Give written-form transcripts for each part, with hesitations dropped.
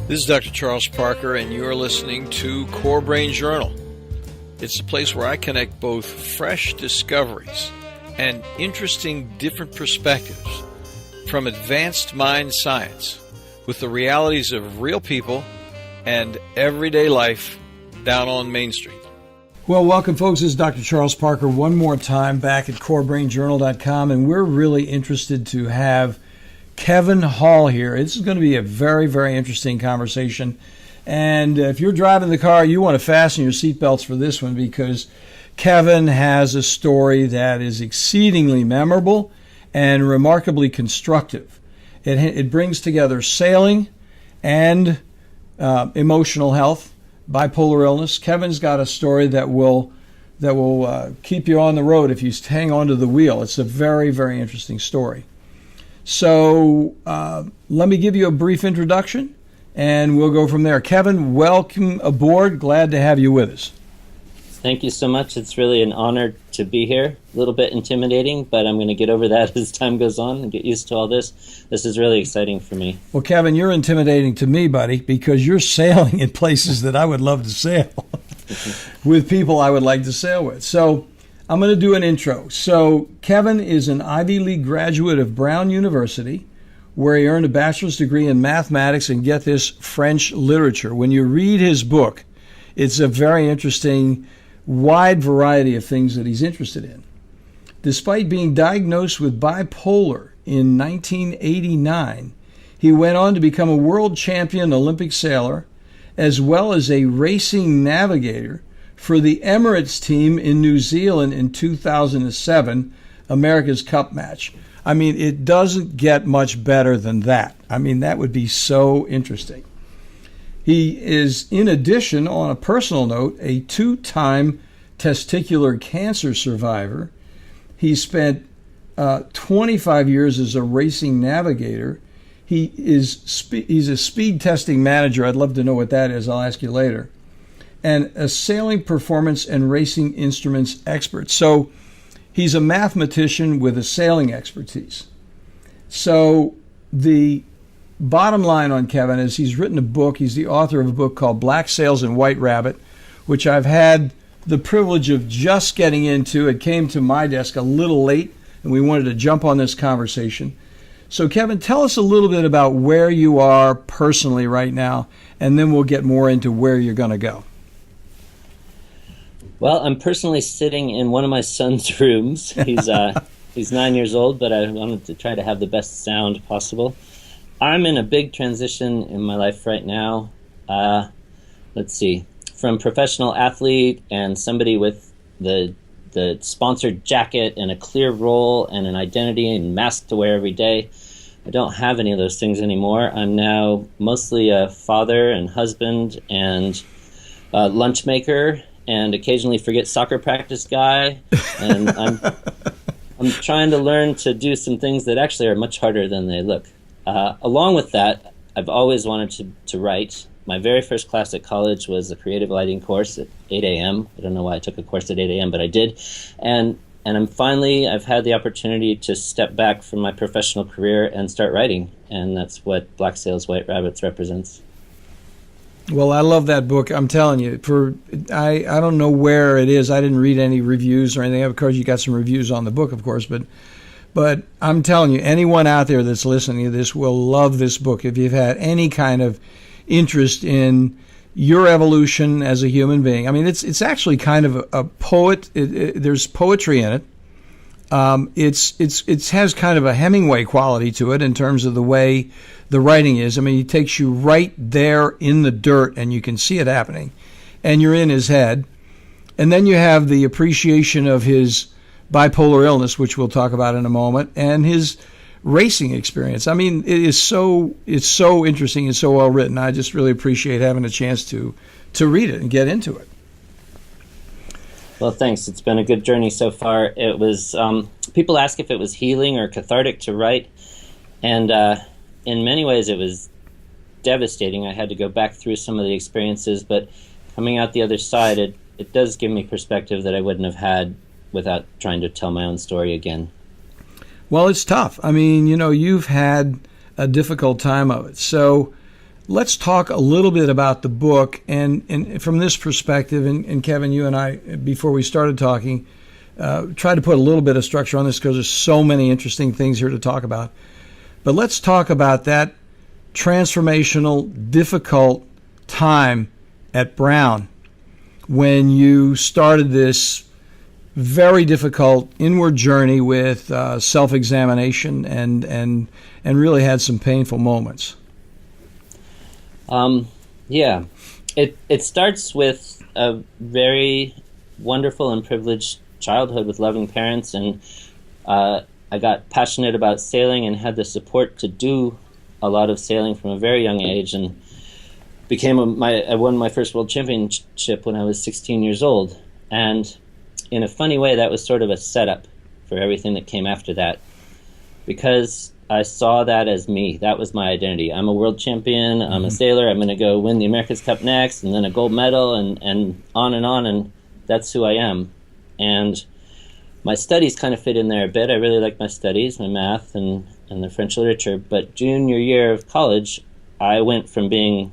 This is Dr. Charles Parker, and you're listening to Core Brain Journal. It's a place where I connect both fresh discoveries and interesting different perspectives from advanced mind science with the realities of real people and everyday life down on Main Street. Well, welcome, folks. This is Dr. Charles Parker one more time back at corebrainjournal.com, and we're really interested to have Kevin Hall here. This is going to be a very, very interesting conversation. And if you're driving the car, you want to fasten your seatbelts for this one because Kevin has a story that is exceedingly memorable and remarkably constructive. It brings together sailing and emotional health, bipolar illness. Kevin's got a story that will keep you on the road if you hang onto the wheel. It's a very, very interesting story. So let me give you a brief introduction, and we'll go from there. Kevin, welcome aboard. Glad to have you with us. Thank you so much. It's really an honor to be here. A little bit intimidating, but I'm going to get over that as time goes on and get used to all this. This is really exciting for me. Well, Kevin, you're intimidating to me, buddy, because you're sailing in places that I would love to sail with people I would like to sail with. So I'm going to do an intro. So Kevin is an Ivy League graduate of Brown University, where he earned a bachelor's degree in mathematics and, get this, French literature. When you read his book, it's a very interesting, wide variety of things that he's interested in. Despite being diagnosed with bipolar in 1989, he went on to become a world champion Olympic sailor, as well as a racing navigator for the Emirates team in New Zealand in 2007, America's Cup match. I mean, it doesn't get much better than that. I mean, that would be so interesting. He is, in addition, on a personal note, a two-time testicular cancer survivor. He spent 25 years as a racing navigator. He's a speed testing manager. I'd love to know what that is. I'll ask you later. And a sailing performance and racing instruments expert. So he's a mathematician with a sailing expertise. So the bottom line on Kevin is he's written a book. He's the author of a book called Black Sails and White Rabbit, which I've had the privilege of just getting into. It came to my desk a little late, and we wanted to jump on this conversation. So Kevin, tell us a little bit about where you are personally right now, and then we'll get more into where you're going to go. Well, I'm personally sitting in one of my son's rooms. He's 9 years old, but I wanted to try to have the best sound possible. I'm in a big transition in my life right now. Let's see, from professional athlete and somebody with the sponsored jacket and a clear role and an identity and mask to wear every day. I don't have any of those things anymore. I'm now mostly a father and husband and lunch maker and occasionally forget soccer practice guy. And I'm trying to learn to do some things that actually are much harder than they look. Along with that, I've always wanted to write. My very first class at college was a creative writing course at 8 a.m. I don't know why I took a course at 8 a.m., but I did. And I've had the opportunity to step back from my professional career and start writing. And that's what Black Sails, White Rabbits represents. Well, I love that book. I'm telling you, I don't know where it is. I didn't read any reviews or anything. Of course, you got some reviews on the book, of course, but I'm telling you, anyone out there that's listening to this will love this book. If you've had any kind of interest in your evolution as a human being, I mean, it's actually kind of a poet. There's poetry in it. It has kind of a Hemingway quality to it in terms of the way the writing is. I mean, he takes you right there in the dirt, and you can see it happening, and you're in his head. And then you have the appreciation of his bipolar illness, which we'll talk about in a moment, and his racing experience. I mean, it's so interesting and so well written. I just really appreciate having a chance to read it and get into it. Well, thanks. It's been a good journey so far. It was people ask if it was healing or cathartic to write, and in many ways it was devastating. I had to go back through some of the experiences, but coming out the other side, it does give me perspective that I wouldn't have had without trying to tell my own story again. Well, it's tough. I mean, you've had a difficult time of it. So let's talk a little bit about the book, and from this perspective, and Kevin, you and I, before we started talking, tried to put a little bit of structure on this because there's so many interesting things here to talk about. But let's talk about that transformational, difficult time at Brown when you started this very difficult inward journey with self-examination and really had some painful moments. Yeah, it starts with a very wonderful and privileged childhood with loving parents, and I got passionate about sailing and had the support to do a lot of sailing from a very young age, and I won my first world championship when I was 16 years old. And in a funny way, that was sort of a setup for everything that came after that, because I saw that as me. That was my identity. I'm a world champion. I'm a sailor. I'm going to go win the America's Cup next, and then a gold medal, and on, and that's who I am. And my studies kind of fit in there a bit. I really like my studies, my math and the French literature. But junior year of college, I went from being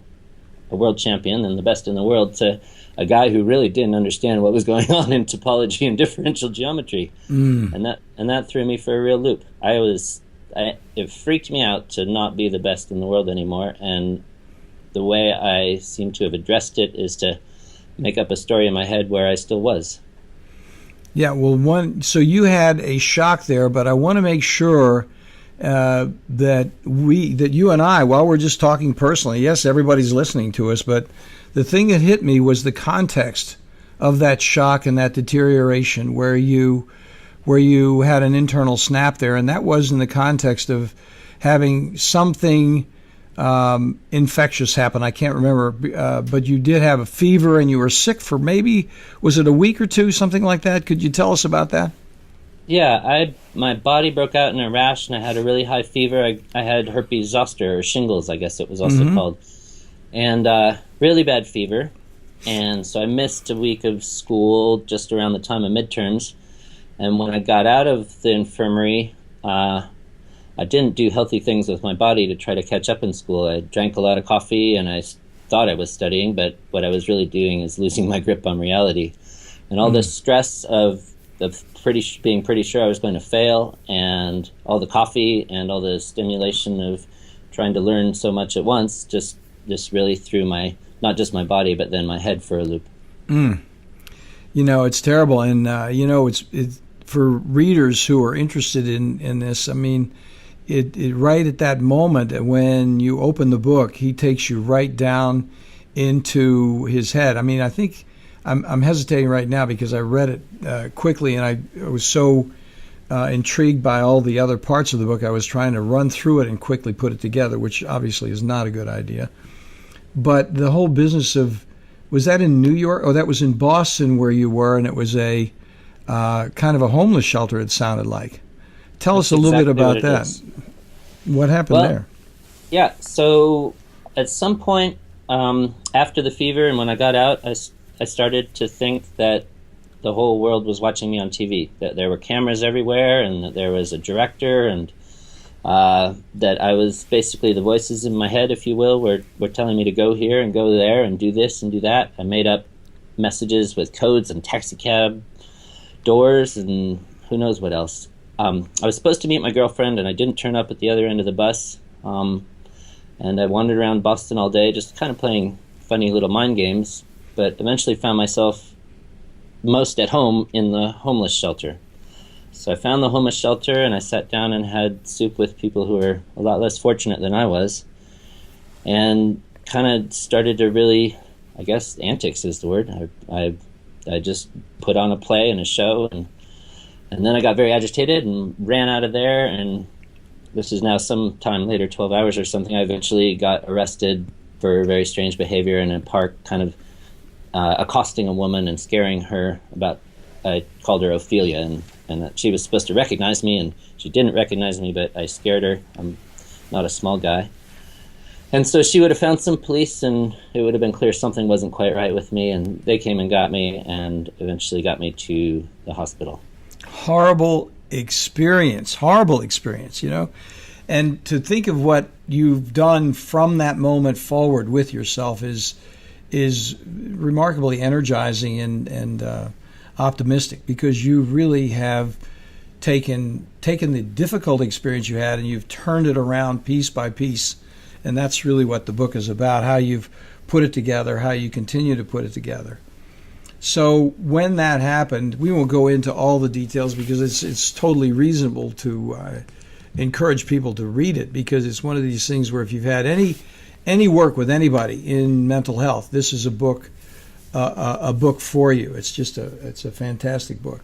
a world champion and the best in the world to a guy who really didn't understand what was going on in topology and differential geometry. And that threw me for a real loop. It freaked me out to not be the best in the world anymore, and the way I seem to have addressed it is to make up a story in my head where I still was. Yeah, well, so you had a shock there, but I want to make sure that you and I, while we're just talking personally, yes, everybody's listening to us, but the thing that hit me was the context of that shock and that deterioration where you had an internal snap there, and that was in the context of having something infectious happen. I can't remember, but you did have a fever and you were sick for maybe, was it a week or two, something like that? Could you tell us about that? Yeah, my body broke out in a rash and I had a really high fever. I had herpes zoster, or shingles, I guess it was also called, and really bad fever. And so I missed a week of school just around the time of midterms. And when I got out of the infirmary, I didn't do healthy things with my body to try to catch up in school. I drank a lot of coffee and I thought I was studying, but what I was really doing is losing my grip on reality. And all the stress of being pretty sure I was going to fail, and all the coffee and all the stimulation of trying to learn so much at once just really threw not just my body, but then my head for a loop. It's terrible. And, it's for readers who are interested in this, I mean, it right at that moment when you open the book, he takes you right down into his head. I mean, I think I'm hesitating right now because I read it quickly, and I was so intrigued by all the other parts of the book. I was trying to run through it and quickly put it together, which obviously is not a good idea. But the whole business of, was that in New York? Oh, that was in Boston where you were, and it was a kind of a homeless shelter, it sounded like. Tell us a little bit about that. What happened there? Yeah, so at some point after the fever and when I got out, I started to think that the whole world was watching me on TV, that there were cameras everywhere and that there was a director, and that I was basically the voices in my head, if you will, were telling me to go here and go there and do this and do that. I made up messages with codes and taxi cab doors and who knows what else. I was supposed to meet my girlfriend and I didn't turn up at the other end of the bus. And I wandered around Boston all day just kind of playing funny little mind games, but eventually found myself most at home in the homeless shelter. So I found the homeless shelter and I sat down and had soup with people who were a lot less fortunate than I was, and kind of started to really, I guess antics is the word. I just put on a play and a show, and then I got very agitated and ran out of there, and this is now some time later, 12 hours or something, I eventually got arrested for very strange behavior in a park, kind of accosting a woman and scaring her about, I called her Ophelia, and that she was supposed to recognize me, and she didn't recognize me, but I scared her. I'm not a small guy. And so she would have found some police, and it would have been clear something wasn't quite right with me, and they came and got me and eventually got me to the hospital. Horrible experience, And to think of what you've done from that moment forward with yourself is remarkably energizing and optimistic, because you really have taken the difficult experience you had and you've turned it around piece by piece. And that's really what the book is about, how you've put it together, how you continue to put it together. So when that happened, we won't go into all the details, because it's totally reasonable to encourage people to read it, because it's one of these things where if you've had any work with anybody in mental health, this is a book for you. It's a fantastic book.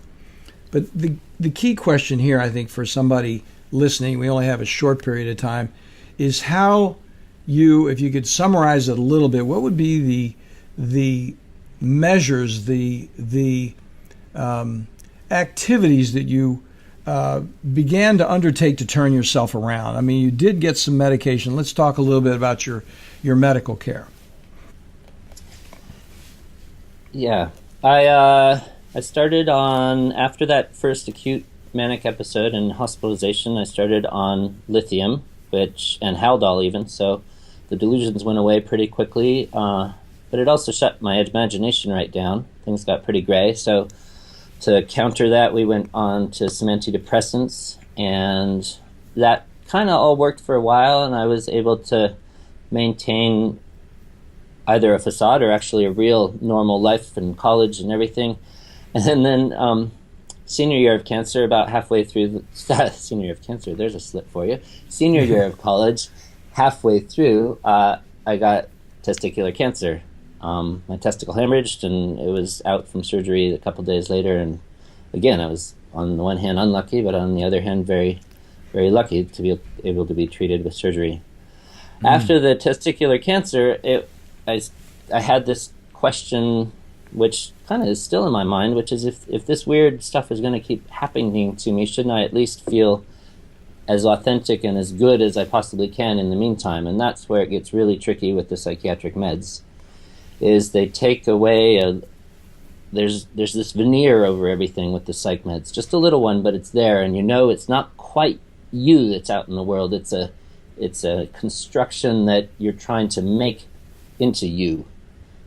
But the key question here, I think, for somebody listening, we only have a short period of time, is how if you could summarize it a little bit, what would be the measures, the activities that you began to undertake to turn yourself around? I mean, you did get some medication. Let's talk a little bit about your medical care. Yeah, I started on, after that first acute manic episode and hospitalization, I started on lithium, and Haldol even, so the delusions went away pretty quickly, but it also shut my imagination right down. Things got pretty gray, so to counter that, we went on to some antidepressants, and that kind of all worked for a while, and I was able to maintain either a facade or actually a real normal life in college and everything. And then senior year of cancer, about halfway through senior year of cancer, there's a slip for you. Senior year of college, halfway through, I got testicular cancer. My testicle hemorrhaged, and it was out from surgery a couple days later. And again, I was on the one hand unlucky, but on the other hand very, very lucky to be able to be treated with surgery. After the testicular cancer, I had this question, which kind of is still in my mind, which is if this weird stuff is going to keep happening to me, shouldn't I at least feel as authentic and as good as I possibly can in the meantime? And that's where it gets really tricky with the psychiatric meds, is they take away there's this veneer over everything with the psych meds, just a little one, but it's there, and it's not quite you that's out in the world. It's a construction that you're trying to make into you,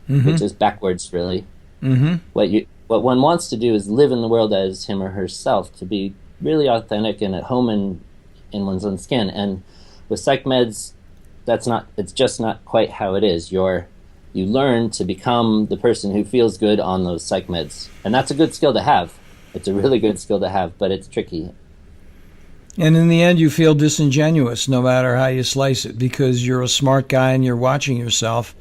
which is backwards, really. What one wants to do is live in the world as him or herself, to be really authentic and at home in one's own skin. And with psych meds, it's just not quite how it is. You learn to become the person who feels good on those psych meds, and that's a good skill to have. It's a really good skill to have, but it's tricky. And in the end, you feel disingenuous no matter how you slice it, because you're a smart guy and you're watching yourself.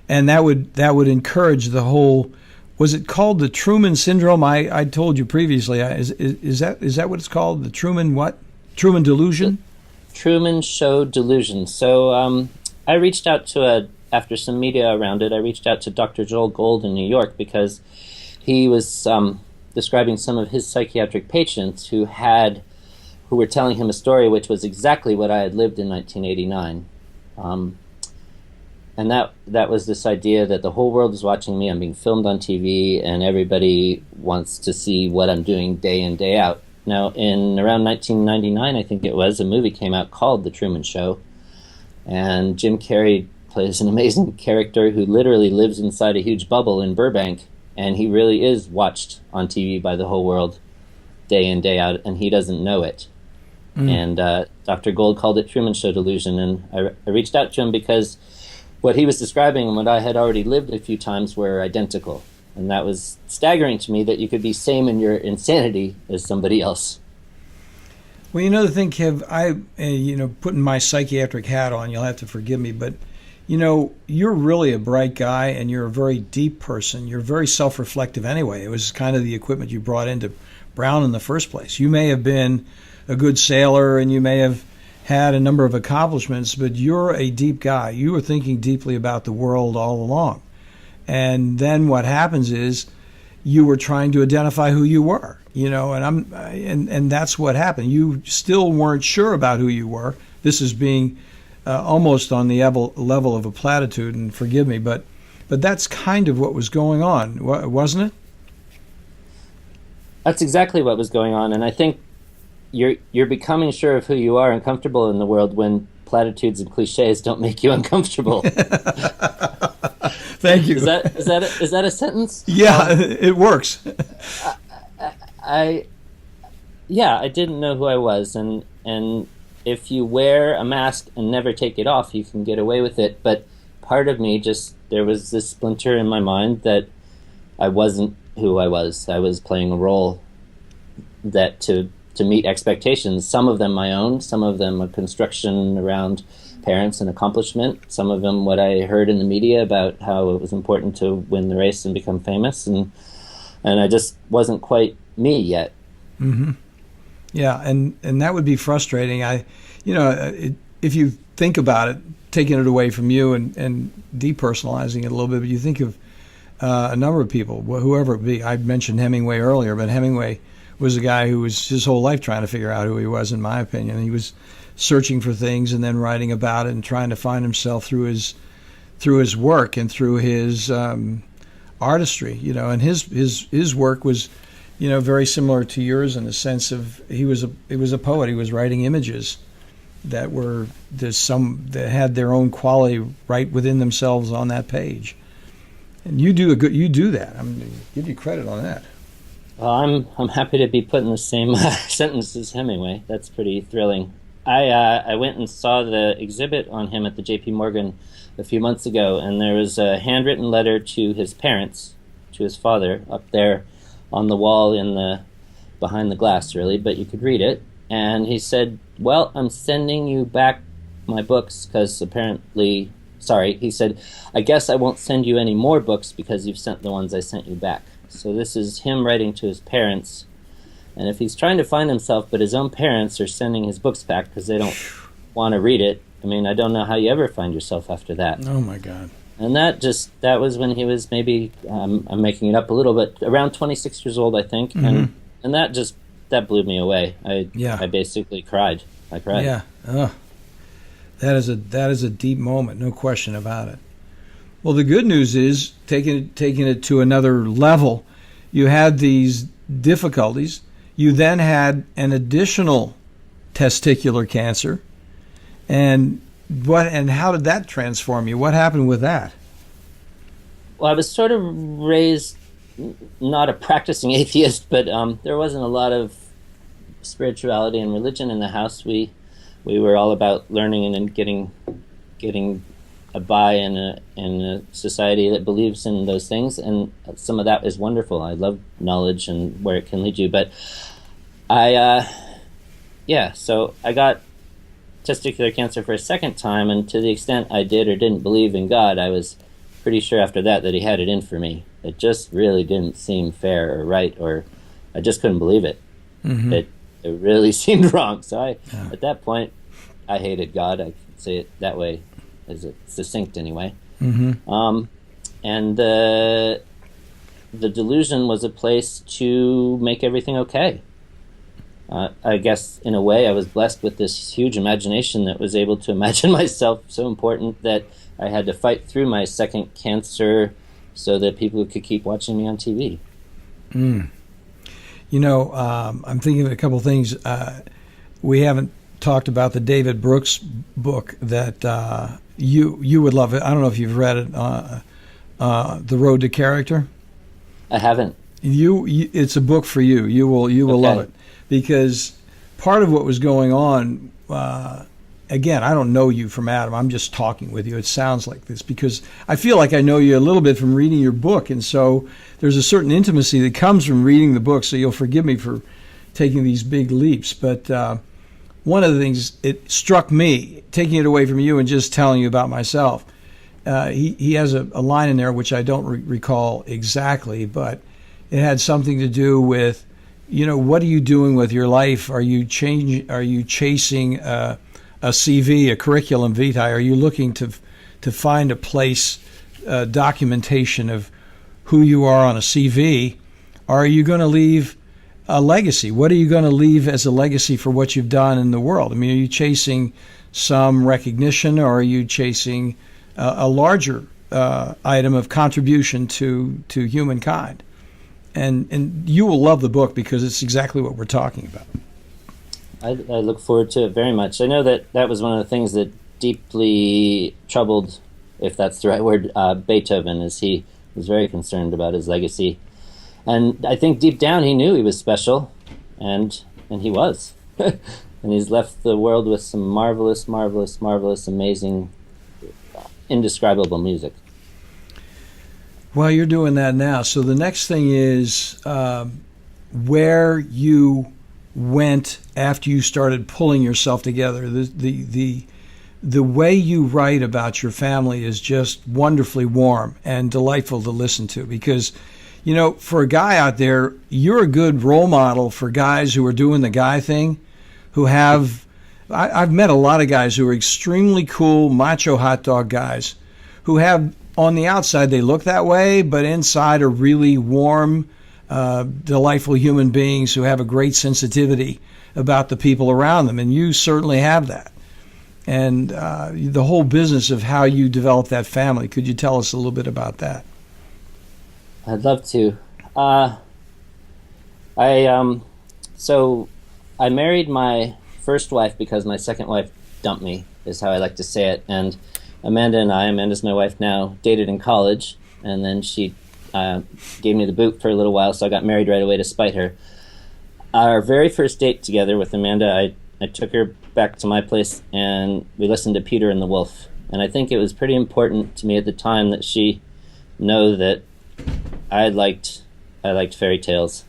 And that would encourage the whole, was it called the Truman Syndrome? I told you previously, is that what it's called? The Truman what? Truman Delusion? The Truman Show Delusions. So I reached out after some media around it, I reached out to Dr. Joel Gold in New York, because he was describing some of his psychiatric patients who were telling him a story which was exactly what I had lived in 1989. And that was this idea that the whole world is watching me. I'm being filmed on TV, and everybody wants to see what I'm doing day in, day out. Now, in around 1999, I think it was, a movie came out called The Truman Show, and Jim Carrey plays an amazing character who literally lives inside a huge bubble in Burbank, and he really is watched on TV by the whole world day in, day out, and he doesn't know it. And Dr. Gold called it Truman Show Delusion, and I reached out to him because what he was describing and what I had already lived a few times were identical. And that was staggering to me, that you could be same in your insanity as somebody else. Well, the thing, Kev, putting my psychiatric hat on, you'll have to forgive me, but, you're really a bright guy, and you're a very deep person. You're very self-reflective anyway. It was kind of the equipment you brought into Brown in the first place. You may have been a good sailor, and you may have had a number of accomplishments, but you're a deep guy. You were thinking deeply about the world all along. And then what happens is you were trying to identify who you were, and that's what happened. You still weren't sure about who you were. This is being almost on the level of a platitude, and forgive me, but that's kind of what was going on, wasn't it? That's exactly what was going on, and I think you're becoming sure of who you are and comfortable in the world when platitudes and cliches don't make you uncomfortable. Thank you. Is that a sentence? Yeah, it works. I didn't know who I was, and if you wear a mask and never take it off, you can get away with it. But part of me there was this splinter in my mind that I wasn't who I was. I was playing a role that to meet expectations, some of them my own, some of them a construction around parents and accomplishment, some of them what I heard in the media about how it was important to win the race and become famous, and I just wasn't quite me yet. Mm-hmm. Yeah, and that would be frustrating. If you think about it, taking it away from you and depersonalizing it a little bit, but you think of a number of people, whoever it be. I mentioned Hemingway earlier, but Hemingway was a guy who was his whole life trying to figure out who he was, in my opinion. He was searching for things and then writing about it and trying to find himself through his work and through his artistry. And his work was, very similar to yours in the sense of he was a poet. He was writing images that that had their own quality right within themselves on that page. And you do that. I'm going to give you credit on that. Well, I'm happy to be put in the same sentence as Hemingway. That's pretty thrilling. I went and saw the exhibit on him at the J.P. Morgan a few months ago, and there was a handwritten letter to his parents, to his father, up there on the wall behind the glass, really, but you could read it. And he said, "Well, I'm sending you back my books because apparently." Sorry, he said, "I guess I won't send you any more books because you've sent the ones I sent you back." So this is him writing to his parents. And if he's trying to find himself, but his own parents are sending his books back because they don't want to read it, I mean, I don't know how you ever find yourself after that. Oh, my God. And that was when he was maybe, I'm making it up a little bit, around 26 years old, I think. Mm-hmm. And that blew me away. I basically cried. I cried. Yeah. Oh. That is a deep moment, no question about it. Well, the good news is, taking it to another level, you had these difficulties. You then had an additional testicular cancer, and how did that transform you? What happened with that? Well, I was sort of raised not a practicing atheist, but there wasn't a lot of spirituality and religion in the house. We were all about learning and getting by in a society that believes in those things, and some of that is wonderful. I love knowledge and where it can lead you, but so I got testicular cancer for a second time, and to the extent I did or didn't believe in God, I was pretty sure after that he had it in for me. It just really didn't seem fair or right, or I just couldn't believe it. Mm-hmm. It really seemed wrong. So at that point, I hated God. I could say it that way, as it's succinct anyway. Mm-hmm. And the delusion was a place to make everything okay. I guess in a way I was blessed with this huge imagination that was able to imagine myself so important that I had to fight through my second cancer so that people could keep watching me on TV. Mm. I'm thinking of a couple things. We haven't talked about the David Brooks book that you would love it. I don't know if you've read it, The Road to Character. I haven't. It's a book for you. You will okay. Love it, because part of what was going on. Again, I don't know you from Adam. I'm just talking with you. It sounds like this because I feel like I know you a little bit from reading your book, and so there's a certain intimacy that comes from reading the book. So you'll forgive me for taking these big leaps, but one of the things it struck me, taking it away from you and just telling you about myself. He has a line in there which I don't recall exactly, but it had something to do with, what are you doing with your life? Are you chasing a CV, a curriculum vitae? Are you looking to find a place, documentation of who you are on a CV? Or are you going to leave a legacy? What are you going to leave as a legacy for what you've done in the world? I mean, are you chasing some recognition, or are you chasing a larger item of contribution to humankind? And you will love the book because it's exactly what we're talking about. I look forward to it very much. I know that was one of the things that deeply troubled, if that's the right word, Beethoven, as he was very concerned about his legacy. And I think deep down he knew he was special, and he was. And he's left the world with some marvelous, marvelous, marvelous, amazing, indescribable music. Well, you're doing that now. So the next thing is where you went after you started pulling yourself together. The way you write about your family is just wonderfully warm and delightful to listen to, because, you know, for a guy out there, you're a good role model for guys who are doing the guy thing, who have, I've met a lot of guys who are extremely cool, macho hot dog guys who have, on the outside, they look that way, but inside are really warm, delightful human beings who have a great sensitivity about the people around them. And you certainly have that. And the whole business of how you develop that family, could you tell us a little bit about that? I'd love to. So I married my first wife because my second wife dumped me, is how I like to say it. And Amanda's my wife now, dated in college, and then she gave me the boot for a little while, so I got married right away to spite her. Our very first date together with Amanda, I took her back to my place, and we listened to Peter and the Wolf. And I think it was pretty important to me at the time that she know that I liked fairy tales,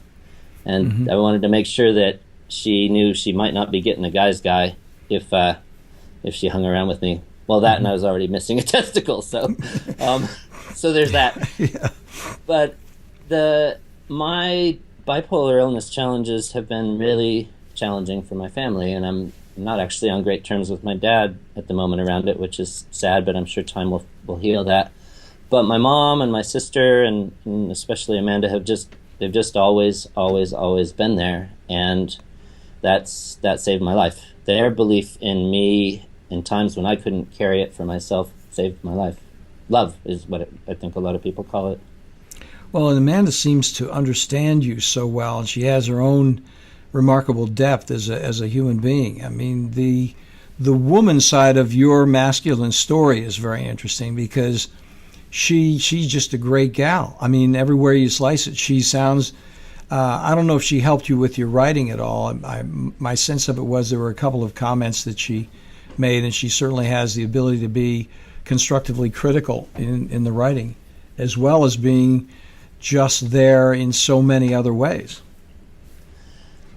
and I wanted to make sure that she knew she might not be getting a guy's guy if she hung around with me. Well, that and I was already missing a testicle, so so there's that. Yeah. But my bipolar illness challenges have been really challenging for my family, and I'm not actually on great terms with my dad at the moment around it, which is sad, but I'm sure time will heal that. But my mom and my sister and especially Amanda they've just always been there, and that saved my life. Their belief in me in times when I couldn't carry it for myself saved my life. Love is what I think a lot of people call it. Well, and Amanda seems to understand you so well, and she has her own remarkable depth as a human being. I mean, the woman side of your masculine story is very interesting, because she's just a great gal. I mean, everywhere you slice it, she sounds. I don't know if she helped you with your writing at all. My sense of it was there were a couple of comments that she made, and she certainly has the ability to be constructively critical in the writing, as well as being just there in so many other ways.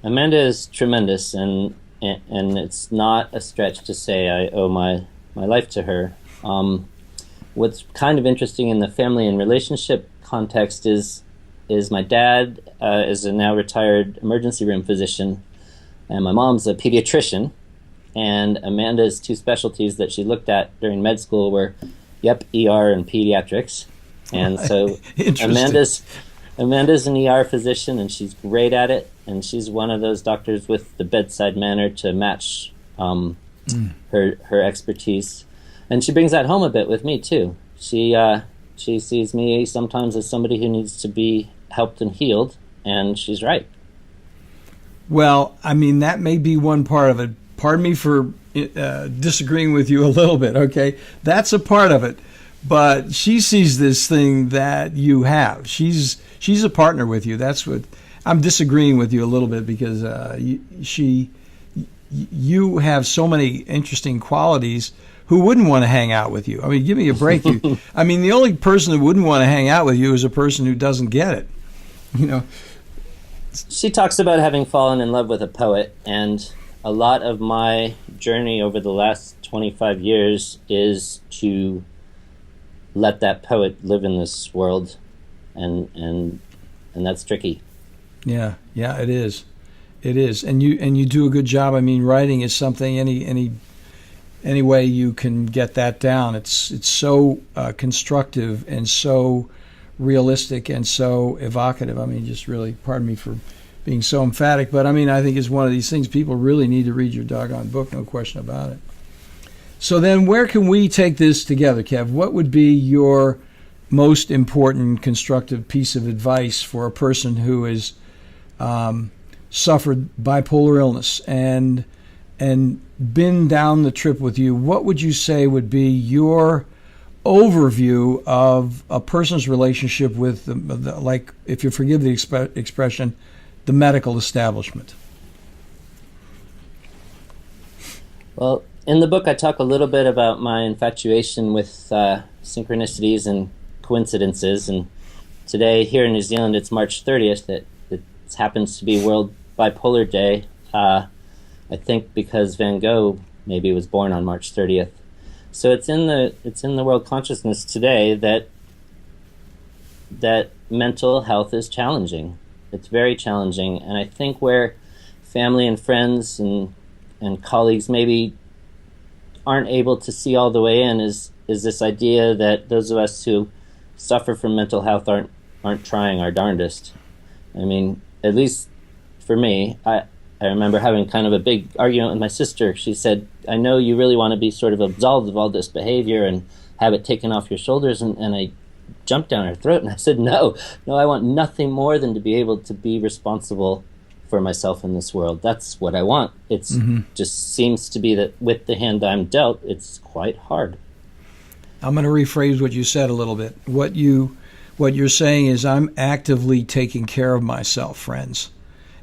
Amanda is tremendous, and it's not a stretch to say I owe my life to her. What's kind of interesting in the family and relationship context is my dad is a now retired emergency room physician, and my mom's a pediatrician. And Amanda's two specialties that she looked at during med school were, ER and pediatrics. And so Amanda's an ER physician, and she's great at it. And she's one of those doctors with the bedside manner to match her expertise. And she brings that home a bit with me too. She sees me sometimes as somebody who needs to be helped and healed, and she's right. Well, I mean, that may be one part of it. Pardon me for disagreeing with you a little bit, okay? That's a part of it. But she sees this thing that you have. She's a partner with you. That's what I'm disagreeing with you a little bit, because you have so many interesting qualities. Who wouldn't want to hang out with you? I mean, give me a break. I mean, the only person who wouldn't want to hang out with you is a person who doesn't get it. You know. She talks about having fallen in love with a poet, and a lot of my journey over the last 25 years is to let that poet live in this world, and that's tricky. Yeah, it is, and you do a good job. I mean, writing is something any way you can get that down. It's so constructive and so realistic and so evocative. I mean, just really, pardon me for being so emphatic, but I mean, I think it's one of these things people really need to read your doggone book, no question about it. So then where can we take this together, Kev? What would be your most important constructive piece of advice for a person who is suffered bipolar illness and been down the trip with you, what would you say would be your overview of a person's relationship with, like, if you forgive the expression, the medical establishment? Well, in the book, I talk a little bit about my infatuation with synchronicities and coincidences. And today, here in New Zealand, it's March 30th. It happens to be World Bipolar Day. I think because Van Gogh maybe was born on March 30th. So it's in the world consciousness today that mental health is challenging. It's very challenging, and I think where family and friends and colleagues maybe aren't able to see all the way in is this idea that those of us who suffer from mental health aren't trying our darndest. I mean, at least for me, I remember having kind of a big argument with my sister. She said, I know you really want to be sort of absolved of all this behavior and have it taken off your shoulders. And I jumped down her throat and I said, no, I want nothing more than to be able to be responsible for myself in this world. That's what I want. It's just seems to be that with the hand I'm dealt, it's quite hard. I'm going to rephrase what you said a little bit. What you're saying is I'm actively taking care of myself, friends.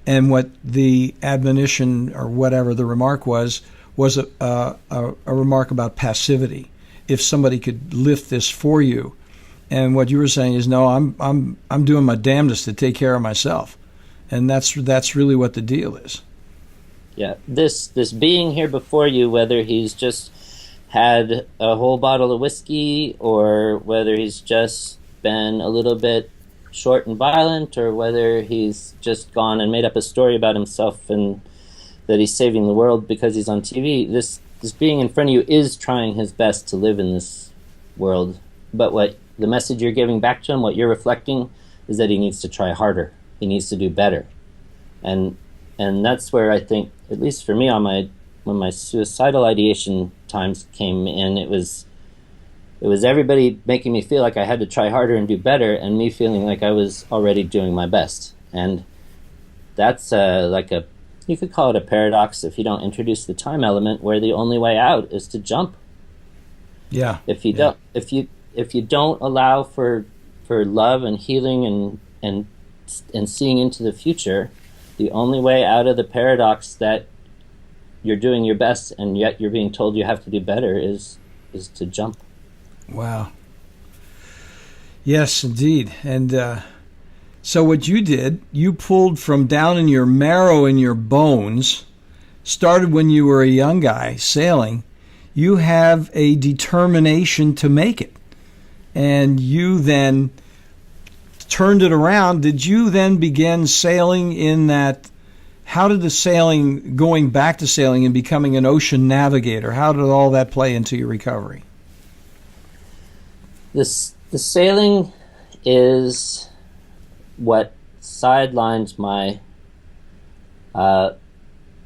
And what the admonition or whatever the remark was a remark about passivity. If somebody could lift this for you, and what you were saying is, no, I'm doing my damnedest to take care of myself, and that's really what the deal is. Yeah, this being here before you, whether he's just had a whole bottle of whiskey or whether he's just been a little bit short and violent, or whether he's just gone and made up a story about himself and that he's saving the world because he's on TV, this being in front of you is trying his best to live in this world. But what the message you're giving back to him, what you're reflecting, is that he needs to try harder. He needs to do better. And that's where I think, at least for me, when my suicidal ideation times came in, it was everybody making me feel like I had to try harder and do better, and me feeling like I was already doing my best. And that's you could call it a paradox if you don't introduce the time element, where the only way out is to jump. Yeah. If you don't allow for love and healing and seeing into the future, the only way out of the paradox that you're doing your best and yet you're being told you have to do better is to jump. Wow. Yes, indeed. And so what you did, you pulled from down in your marrow in your bones, started when you were a young guy sailing. You have a determination to make it. And you then turned it around. Did you then begin sailing in that? How did the sailing, going back to sailing and becoming an ocean navigator, how did all that play into your recovery? The sailing is what sidelined my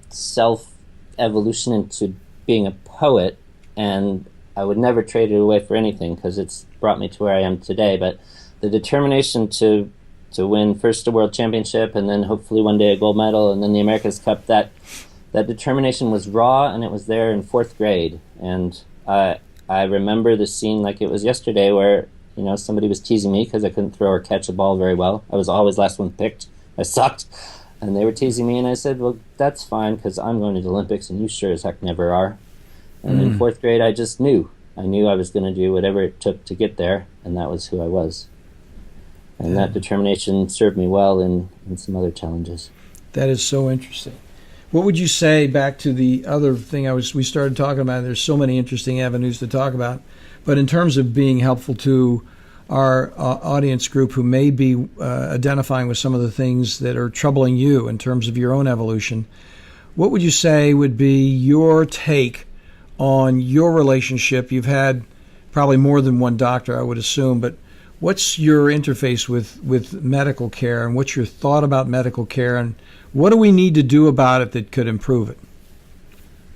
self-evolution into being a poet, and I would never trade it away for anything because it's brought me to where I am today. But the determination to win first a world championship and then hopefully one day a gold medal and then the America's Cup, that determination was raw, and it was there in 4th grade. And I remember the scene like it was yesterday, where somebody was teasing me because I couldn't throw or catch a ball very well. I was always last one picked. I sucked. And they were teasing me, and I said, well, that's fine because I'm going to the Olympics and you sure as heck never are. And in 4th grade, I just knew. I knew I was going to do whatever it took to get there, and that was who I was. And that determination served me well in some other challenges. That is so interesting. What would you say, back to the other thing we started talking about? There's so many interesting avenues to talk about, but in terms of being helpful to our audience group who may be identifying with some of the things that are troubling you in terms of your own evolution, what would you say would be your take on your relationship? You've had probably more than one doctor, I would assume, but what's your interface with medical care, and what's your thought about medical care, and what do we need to do about it that could improve it?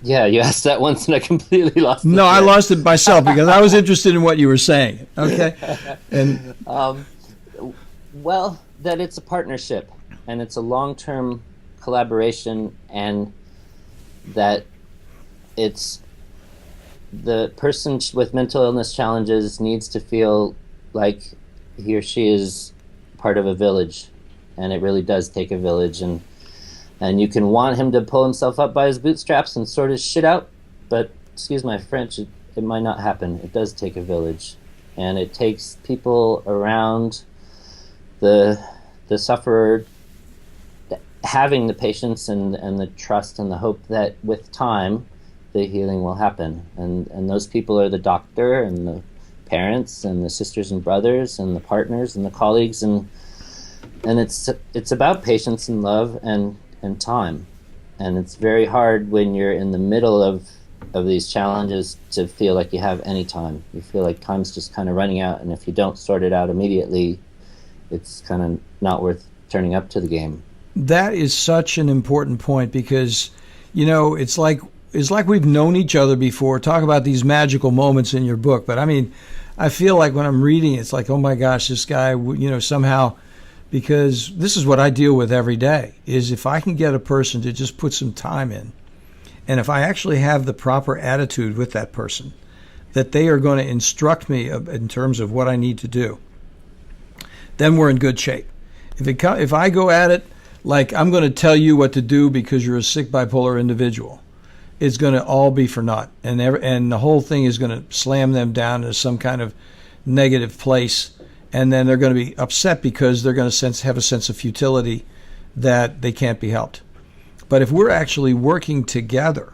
Yeah, you asked that once and I completely lost it. No, I lost it myself because I was interested in what you were saying. Okay. And well, that it's a partnership and it's a long-term collaboration, and that it's the person with mental illness challenges needs to feel like he or she is part of a village, and it really does take a village, and you can want him to pull himself up by his bootstraps and sort his shit out, but excuse my French, it might not happen. It does take a village, and it takes people around the sufferer having the patience and the trust and the hope that with time the healing will happen, and those people are the doctor and the parents and the sisters and brothers and the partners and the colleagues, and it's about patience and love and time, and it's very hard when you're in the middle of these challenges to feel like you have any time. You feel like time's just kind of running out, and if you don't sort it out immediately, it's kind of not worth turning up to the game. That is such an important point, because it's like we've known each other before. Talk about these magical moments in your book, but I mean, I feel like when I'm reading it's like, oh my gosh, this guy, somehow, because this is what I deal with every day, is if I can get a person to just put some time in, and if I actually have the proper attitude with that person, that they are going to instruct me in terms of what I need to do, then we're in good shape. If I go at it like I'm going to tell you what to do because you're a sick bipolar individual, it's going to all be for naught, and the whole thing is going to slam them down into some kind of negative place, and then they're going to be upset because they're going to have a sense of futility that they can't be helped. But if we're actually working together,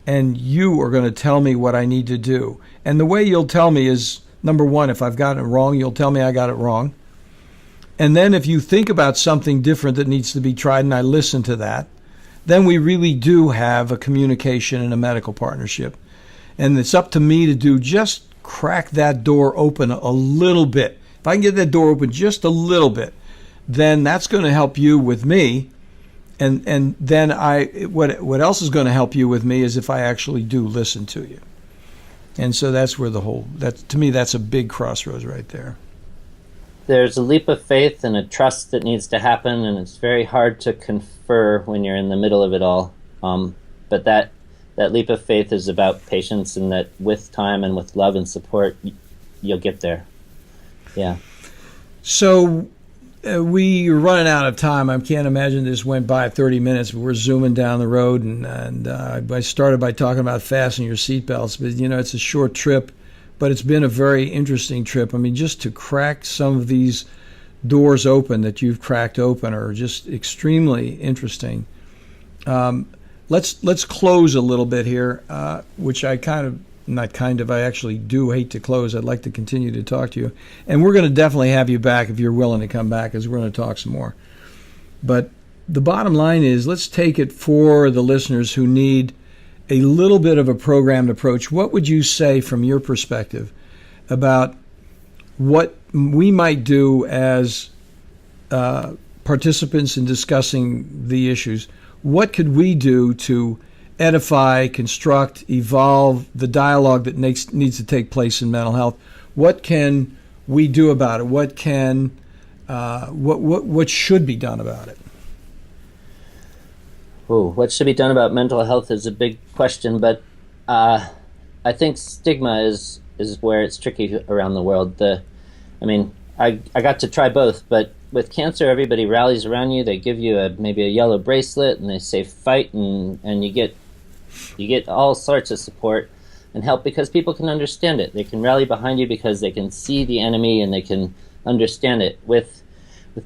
and you are going to tell me what I need to do, and the way you'll tell me is, number one, if I've gotten it wrong, you'll tell me I got it wrong. And then if you think about something different that needs to be tried and I listen to that, then we really do have a communication and a medical partnership. And it's up to me to just crack that door open a little bit. If I can get that door open just a little bit, then that's going to help you with me. And then what else is going to help you with me is if I actually do listen to you. And so that's where to me, that's a big crossroads right there. There's a leap of faith and a trust that needs to happen, and it's very hard to confer when you're in the middle of it all. But that leap of faith is about patience, and that with time and with love and support, you'll get there. Yeah. So we're running out of time. I can't imagine this went by 30 minutes. We're zooming down the road, and I started by talking about fastening your seatbelts, but it's a short trip. But it's been a very interesting trip. I mean, just to crack some of these doors open that you've cracked open are just extremely interesting. Let's close a little bit here, which I I actually do hate to close. I'd like to continue to talk to you. And we're going to definitely have you back if you're willing to come back, because we're going to talk some more. But the bottom line is, let's take it for the listeners who need a little bit of a programmed approach. What would you say from your perspective about what we might do as participants in discussing the issues? What could we do to edify, construct, evolve the dialogue that needs to take place in mental health? What can we do about it? What should be done about it? Oh, what should be done about mental health is a big question, but I think stigma is where it's tricky around the world. I got to try both, but with cancer, everybody rallies around you. They give you maybe a yellow bracelet, and they say fight, and you get all sorts of support and help because people can understand it. They can rally behind you because they can see the enemy and they can understand it. With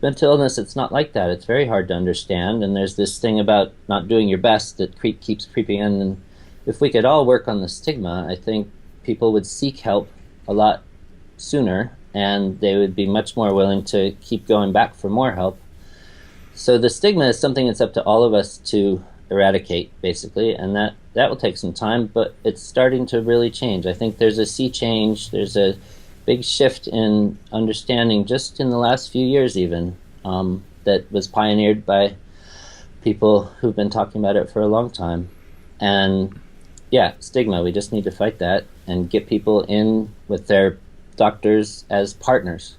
mental illness, it's not like that. It's very hard to understand, and there's this thing about not doing your best that keeps creeping in. And if we could all work on the stigma, I think people would seek help a lot sooner, and they would be much more willing to keep going back for more help. So the stigma is something that's up to all of us to eradicate, basically, and that will take some time, but it's starting to really change. I think there's a sea change. There's a big shift in understanding just in the last few years even, that was pioneered by people who've been talking about it for a long time. And yeah, stigma, we just need to fight that and get people in with their doctors as partners.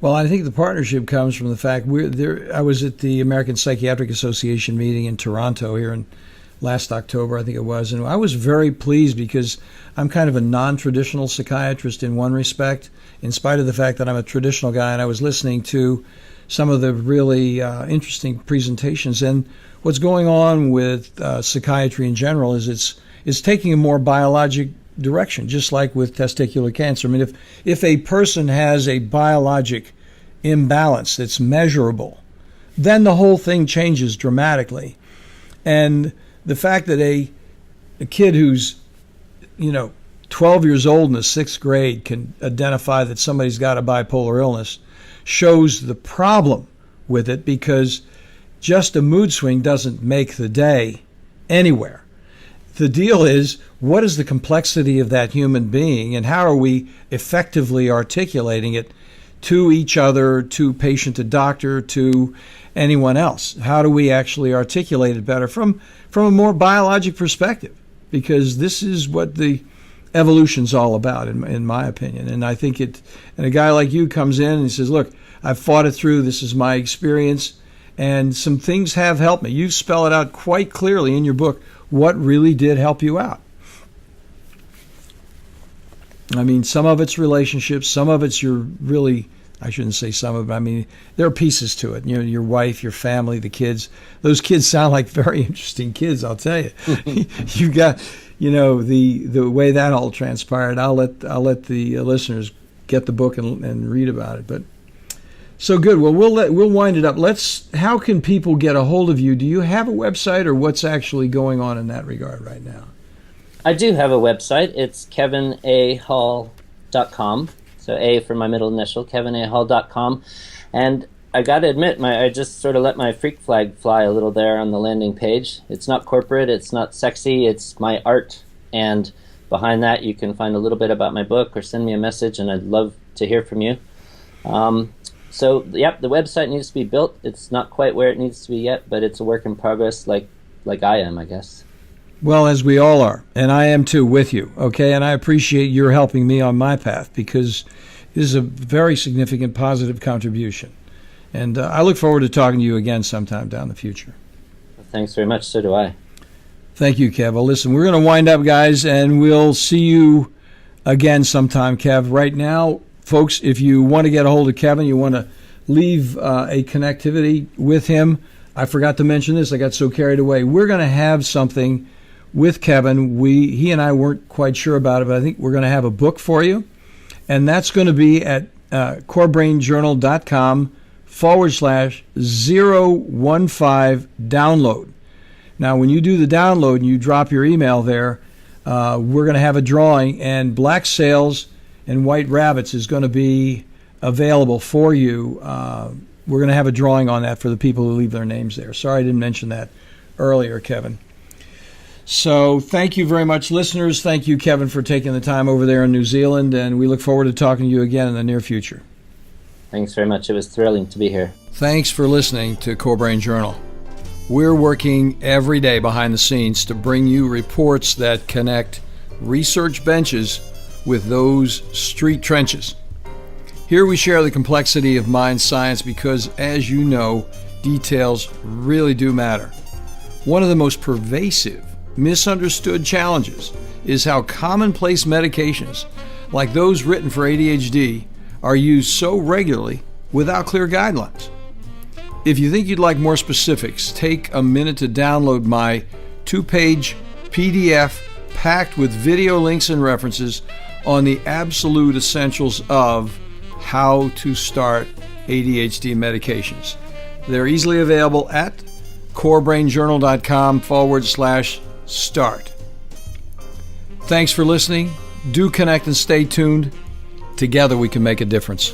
Well, I think the partnership comes from the fact we're there. I was at the American Psychiatric Association meeting in Toronto here in last October, I think it was, and I was very pleased because I'm kind of a non-traditional psychiatrist in one respect, in spite of the fact that I'm a traditional guy, and I was listening to some of the really interesting presentations. And what's going on with psychiatry in general is it's taking a more biologic direction, just like with testicular cancer. I mean, if a person has a biologic imbalance that's measurable, then the whole thing changes dramatically. And the fact that a kid who's, 12 years old in the 6th grade can identify that somebody's got a bipolar illness shows the problem with it, because just a mood swing doesn't make the day anywhere. The deal is, what is the complexity of that human being, and how are we effectively articulating it to each other, to patient, to doctor, to anyone else? How do we actually articulate it better from a more biologic perspective? Because this is what the evolution's all about, in my opinion. And I think and a guy like you comes in and he says, look, I've fought it through. This is my experience. And some things have helped me. You spell it out quite clearly in your book what really did help you out. I mean, some of it's relationships, some of it's I shouldn't say some of it, I mean, there are pieces to it. Your wife, your family, the kids. Those kids sound like very interesting kids, I'll tell you. You've got, the way that all transpired. I'll let the listeners get the book and read about it. But so good. Well, we'll wind it up. How can people get a hold of you? Do you have a website, or what's actually going on in that regard right now? I do have a website. It's kevinahall.com. So A for my middle initial, kevinahall.com. And I got to admit, I just sort of let my freak flag fly a little there on the landing page. It's not corporate, it's not sexy, it's my art. And behind that, you can find a little bit about my book or send me a message, and I'd love to hear from you. So, yep, the website needs to be built. It's not quite where it needs to be yet, but it's a work in progress, like I am, I guess. Well, as we all are, and I am too, with you, okay? And I appreciate your helping me on my path, because it is a very significant positive contribution. And I look forward to talking to you again sometime down the future. Thanks very much. So do I. Thank you, Kev. Well, listen, we're going to wind up, guys, and we'll see you again sometime, Kev. Right now, folks, if you want to get a hold of Kevin, you want to leave a connectivity with him, I forgot to mention this. I got so carried away. We're going to have something with Kevin. He and I weren't quite sure about it, but I think we're going to have a book for you, and that's going to be at corebrainjournal.com/015 download. Now, when you do the download and you drop your email there, we're going to have a drawing, and Black Sails and White Rabbits is going to be available for you. We're going to have a drawing on that for the people who leave their names there. Sorry I didn't mention that earlier, Kevin. So thank you very much, listeners. Thank you, Kevin, for taking the time over there in New Zealand, and we look forward to talking to you again in the near future. Thanks very much. It was thrilling to be here. Thanks for listening to Core Brain Journal. We're working every day behind the scenes to bring you reports that connect research benches with those street trenches. Here we share the complexity of mind science because, as you know, details really do matter. One of the most pervasive, misunderstood challenges is how commonplace medications, like those written for ADHD, are used so regularly without clear guidelines. If you think you'd like more specifics, take a minute to download my 2-page PDF packed with video links and references on the absolute essentials of how to start ADHD medications. They're easily available at corebrainjournal.com/start. Thanks for listening. Do connect and stay tuned. Together we can make a difference.